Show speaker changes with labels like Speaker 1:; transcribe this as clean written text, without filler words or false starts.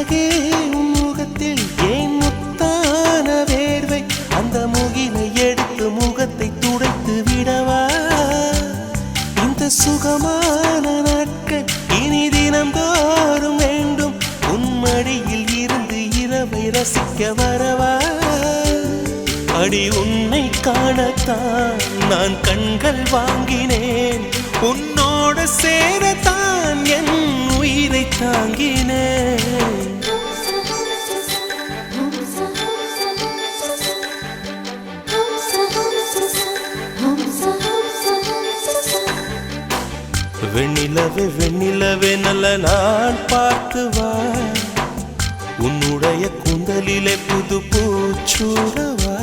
Speaker 1: அழகே உன் முகத்தில் ஏன் முத்தான வேர்வை அந்த முகிலை எடுத்து முகத்தை துடைத்து விடவா இந்த சுகமான நாட்கள் இனி தினம்தோறும் வேண்டும் உன் மடியில் இருந்து இரவை ரசிக்க வரவா அடி உன்னை காணத்தான் நான் கண்கள் வாங்கினேன் உன்னோட சேரத்தான் என் உயிரை தாங்கினேன் வெண்ணிலவே வெண்ணிலவே நல்ல நான் பார்த்து வா உன்னுடைய கூந்தலிலே புது பூச்சூடவா